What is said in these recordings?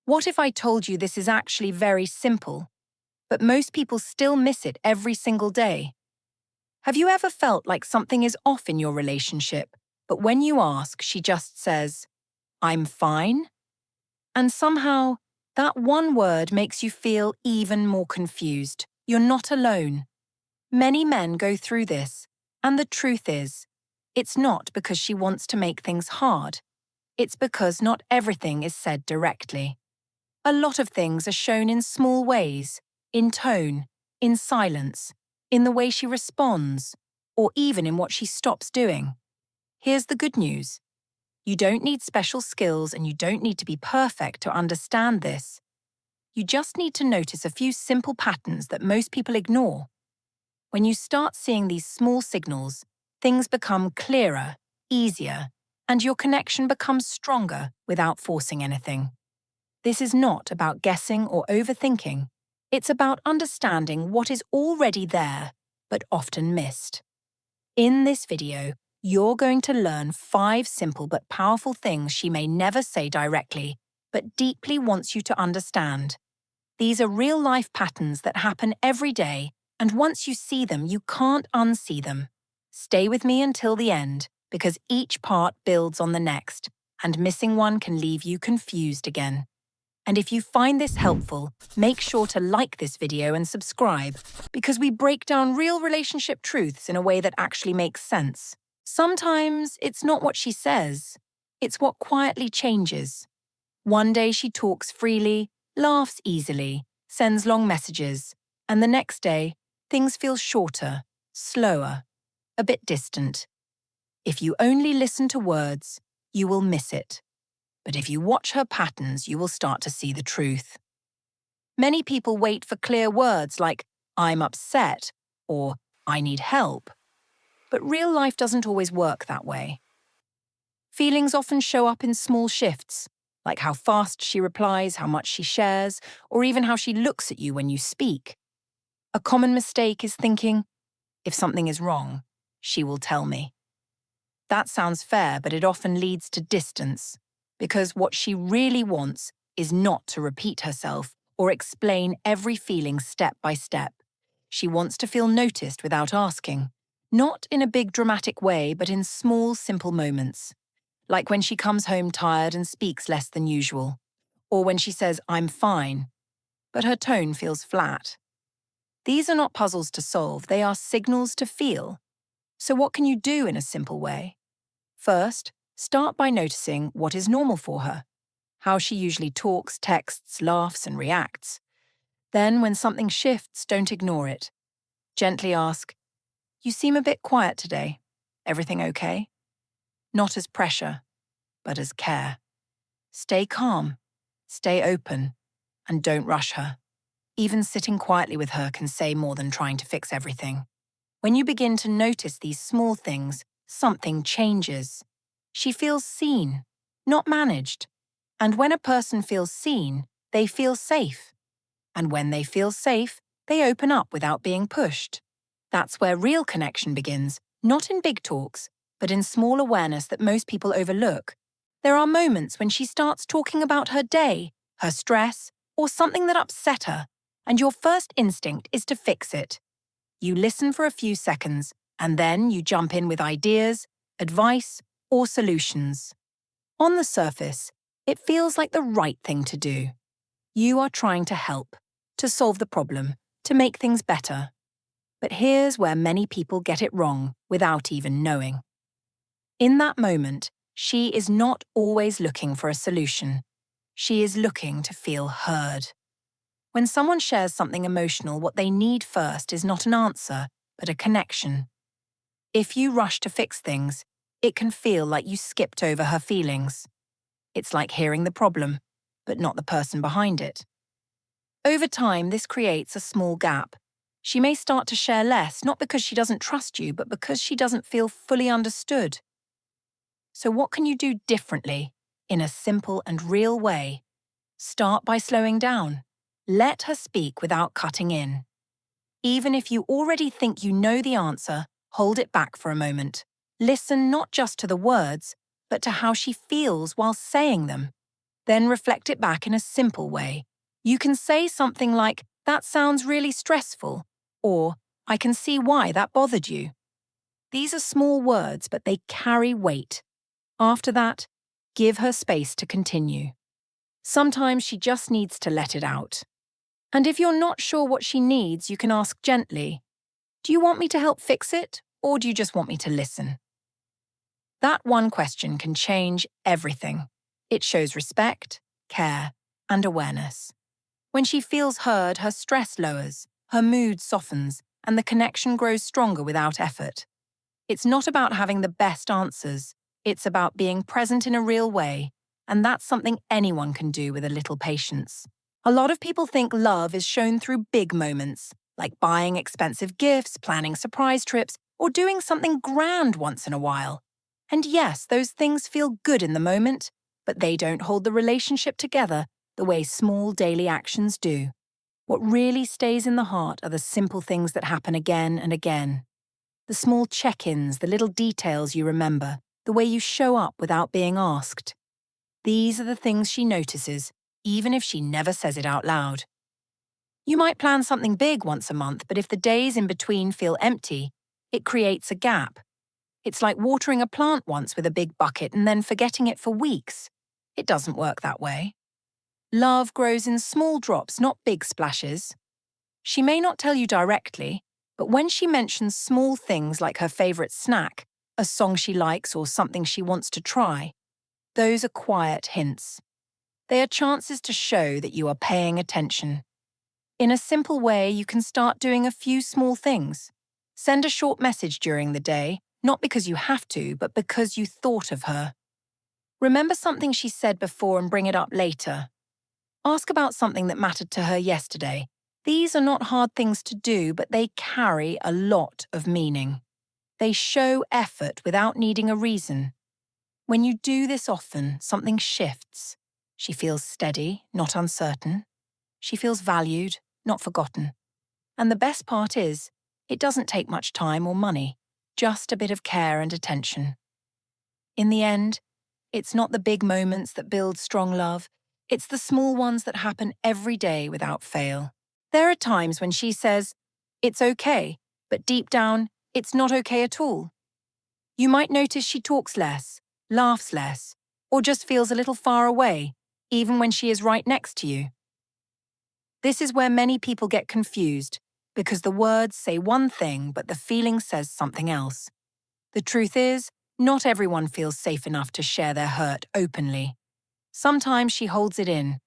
What if I told you this is actually very simple, but most people still miss it every single day? Have you ever felt like something is off in your relationship, but when you ask, she just says, "I'm fine"? And somehow, that one word makes you feel even more confused. You're not alone. Many men go through this, and the truth is, it's not because she wants to make things hard. It's because not everything is said directly. A lot of things are shown in small ways, in tone, in silence, in the way she responds, or even in what she stops doing. Here's the good news. You don't need special skills and you don't need to be perfect to understand this. You just need to notice a few simple patterns that most people ignore. When you start seeing these small signals, things become clearer, easier, and your connection becomes stronger without forcing anything. This is not about guessing or overthinking. It's about understanding what is already there, but often missed. In this video, you're going to learn 5 simple but powerful things she may never say directly, but deeply wants you to understand. These are real-life patterns that happen every day, and once you see them, you can't unsee them. Stay with me until the end, because each part builds on the next, and missing one can leave you confused again. And if you find this helpful, make sure to like this video and subscribe, because we break down real relationship truths in a way that actually makes sense. Sometimes it's not what she says, it's what quietly changes. One day she talks freely, laughs easily, sends long messages, and the next day, things feel shorter, slower, a bit distant. If you only listen to words, you will miss it. But if you watch her patterns, you will start to see the truth. Many people wait for clear words like, "I'm upset," or "I need help." But real life doesn't always work that way. Feelings often show up in small shifts, like how fast she replies, how much she shares, or even how she looks at you when you speak. A common mistake is thinking, if something is wrong, she will tell me. That sounds fair, but it often leads to distance, because what she really wants is not to repeat herself or explain every feeling step by step. She wants to feel noticed without asking, not in a big dramatic way, but in small, simple moments. Like when she comes home tired and speaks less than usual, or when she says, "I'm fine," but her tone feels flat. These are not puzzles to solve, they are signals to feel. So what can you do in a simple way? First, start by noticing what is normal for her, how she usually talks, texts, laughs, and reacts. Then, when something shifts, don't ignore it. Gently ask, "You seem a bit quiet today. Everything okay?" Not as pressure, but as care. Stay calm, stay open, and don't rush her. Even sitting quietly with her can say more than trying to fix everything. When you begin to notice these small things, something changes. She feels seen, not managed. And when a person feels seen, they feel safe. And when they feel safe, they open up without being pushed. That's where real connection begins, not in big talks, but in small awareness that most people overlook. There are moments when she starts talking about her day, her stress, or something that upset her, and your first instinct is to fix it. You listen for a few seconds, and then you jump in with ideas, advice, or solutions. On the surface, it feels like the right thing to do. You are trying to help, to solve the problem, to make things better. But here's where many people get it wrong without even knowing. In that moment, she is not always looking for a solution. She is looking to feel heard. When someone shares something emotional, what they need first is not an answer, but a connection. If you rush to fix things, it can feel like you skipped over her feelings. It's like hearing the problem, but not the person behind it. Over time, this creates a small gap. She may start to share less, not because she doesn't trust you, but because she doesn't feel fully understood. So what can you do differently, in a simple and real way? Start by slowing down. Let her speak without cutting in. Even if you already think you know the answer, hold it back for a moment. Listen not just to the words, but to how she feels while saying them. Then reflect it back in a simple way. You can say something like, "That sounds really stressful," or "I can see why that bothered you." These are small words, but they carry weight. After that, give her space to continue. Sometimes she just needs to let it out. And if you're not sure what she needs, you can ask gently, "Do you want me to help fix it, or do you just want me to listen?" That one question can change everything. It shows respect, care, and awareness. When she feels heard, her stress lowers, her mood softens, and the connection grows stronger without effort. It's not about having the best answers. It's about being present in a real way, and that's something anyone can do with a little patience. A lot of people think love is shown through big moments, like buying expensive gifts, planning surprise trips, or doing something grand once in a while. And yes, those things feel good in the moment, but they don't hold the relationship together the way small daily actions do. What really stays in the heart are the simple things that happen again and again. The small check-ins, the little details you remember, the way you show up without being asked. These are the things she notices, even if she never says it out loud. You might plan something big once a month, but if the days in between feel empty, it creates a gap. It's like watering a plant once with a big bucket and then forgetting it for weeks. It doesn't work that way. Love grows in small drops, not big splashes. She may not tell you directly, but when she mentions small things like her favorite snack, a song she likes, or something she wants to try, those are quiet hints. They are chances to show that you are paying attention. In a simple way, you can start doing a few small things. Send a short message during the day, not because you have to, but because you thought of her. Remember something she said before and bring it up later. Ask about something that mattered to her yesterday. These are not hard things to do, but they carry a lot of meaning. They show effort without needing a reason. When you do this often, something shifts. She feels steady, not uncertain. She feels valued, not forgotten. And the best part is, it doesn't take much time or money, just a bit of care and attention. In the end, it's not the big moments that build strong love, it's the small ones that happen every day without fail. There are times when she says, "It's okay," but deep down, it's not okay at all. You might notice she talks less, laughs less, or just feels a little far away, even when she is right next to you. This is where many people get confused, because the words say one thing but the feeling says something else. The truth is, not everyone feels safe enough to share their hurt openly. Sometimes she holds it in,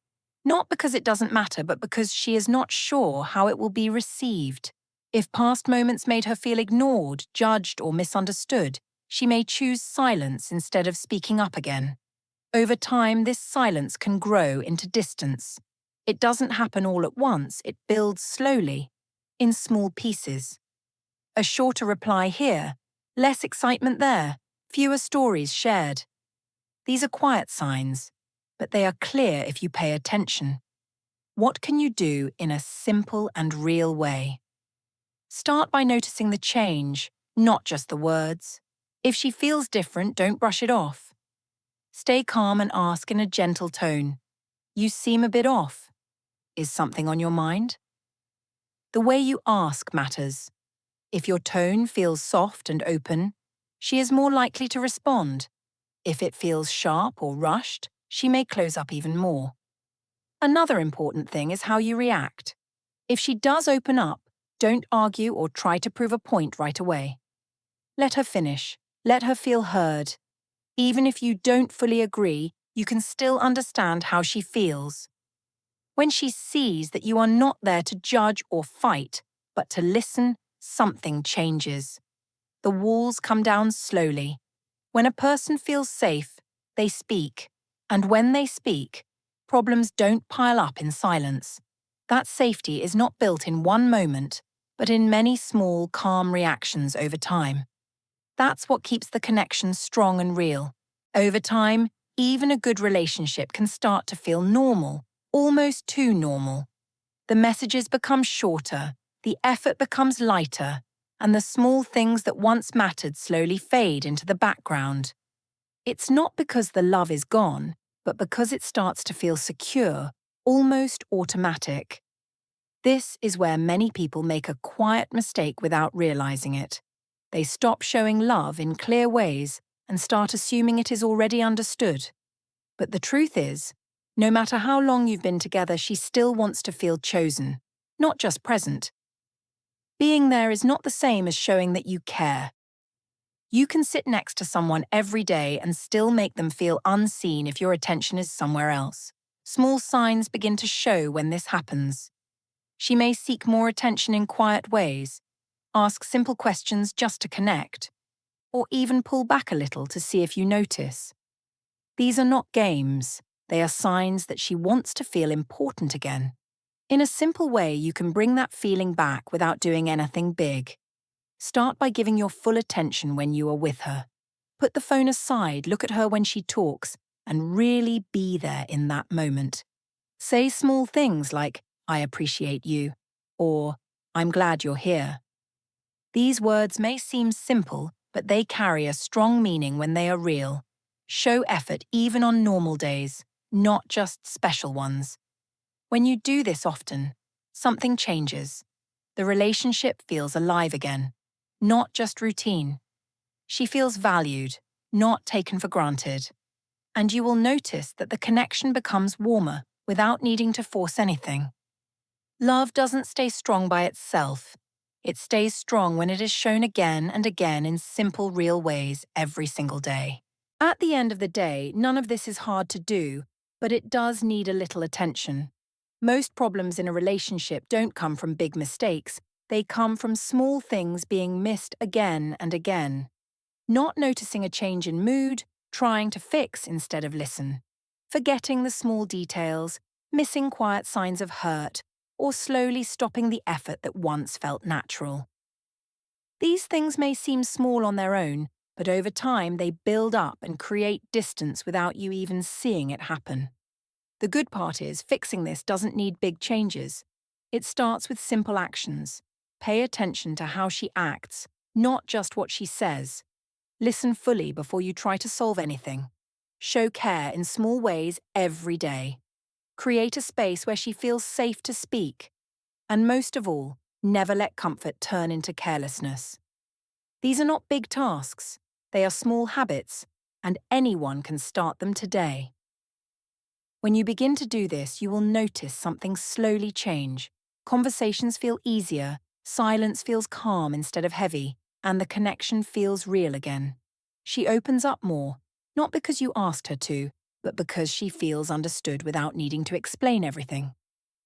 not because it doesn't matter, but because she is not sure how it will be received. If past moments made her feel ignored, judged, or misunderstood, she may choose silence instead of speaking up again. Over time, this silence can grow into distance. It doesn't happen all at once, it builds slowly, in small pieces. A shorter reply here, less excitement there, fewer stories shared. These are quiet signs, but they are clear if you pay attention. What can you do in a simple and real way? Start by noticing the change, not just the words. If she feels different, don't brush it off. Stay calm and ask in a gentle tone, "You seem a bit off. Is something on your mind?" The way you ask matters. If your tone feels soft and open, she is more likely to respond. If it feels sharp or rushed, she may close up even more. Another important thing is how you react. If she does open up, don't argue or try to prove a point right away. Let her finish. Let her feel heard. Even if you don't fully agree, you can still understand how she feels. When she sees that you are not there to judge or fight, but to listen, something changes. The walls come down slowly. When a person feels safe, they speak. And when they speak, problems don't pile up in silence. That safety is not built in one moment, but in many small, calm reactions over time. That's what keeps the connection strong and real. Over time, even a good relationship can start to feel normal, almost too normal. The messages become shorter, the effort becomes lighter, and the small things that once mattered slowly fade into the background. It's not because the love is gone, but because it starts to feel secure, almost automatic. This is where many people make a quiet mistake without realizing it. They stop showing love in clear ways and start assuming it is already understood. But the truth is, no matter how long you've been together, she still wants to feel chosen, not just present. Being there is not the same as showing that you care. You can sit next to someone every day and still make them feel unseen if your attention is somewhere else. Small signs begin to show when this happens. She may seek more attention in quiet ways, ask simple questions just to connect, or even pull back a little to see if you notice. These are not games, they are signs that she wants to feel important again. In a simple way, you can bring that feeling back without doing anything big. Start by giving your full attention when you are with her. Put the phone aside, look at her when she talks, and really be there in that moment. Say small things like, "I appreciate you," or "I'm glad you're here." These words may seem simple, but they carry a strong meaning when they are real. Show effort even on normal days, not just special ones. When you do this often, something changes. The relationship feels alive again, not just routine. She feels valued, not taken for granted. And you will notice that the connection becomes warmer without needing to force anything. Love doesn't stay strong by itself. It stays strong when it is shown again and again in simple, real ways every single day. At the end of the day, none of this is hard to do, but it does need a little attention. Most problems in a relationship don't come from big mistakes. They come from small things being missed again and again. Not noticing a change in mood, trying to fix instead of listen. Forgetting the small details, missing quiet signs of hurt, or slowly stopping the effort that once felt natural. These things may seem small on their own, but over time they build up and create distance without you even seeing it happen. The good part is, fixing this doesn't need big changes. It starts with simple actions. Pay attention to how she acts, not just what she says. Listen fully before you try to solve anything. Show care in small ways every day. Create a space where she feels safe to speak. And most of all, never let comfort turn into carelessness. These are not big tasks. They are small habits, and anyone can start them today. When you begin to do this, you will notice something slowly change. Conversations feel easier, silence feels calm instead of heavy, and the connection feels real again. She opens up more, not because you asked her to, but because she feels understood without needing to explain everything.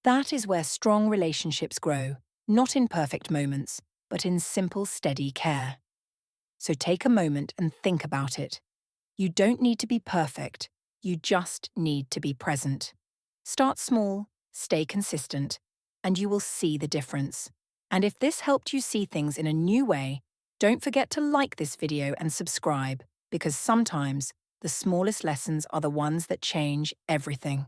That is where strong relationships grow, not in perfect moments, but in simple, steady care. So take a moment and think about it. You don't need to be perfect, you just need to be present. Start small, stay consistent, and you will see the difference. And if this helped you see things in a new way, don't forget to like this video and subscribe, because sometimes the smallest lessons are the ones that change everything.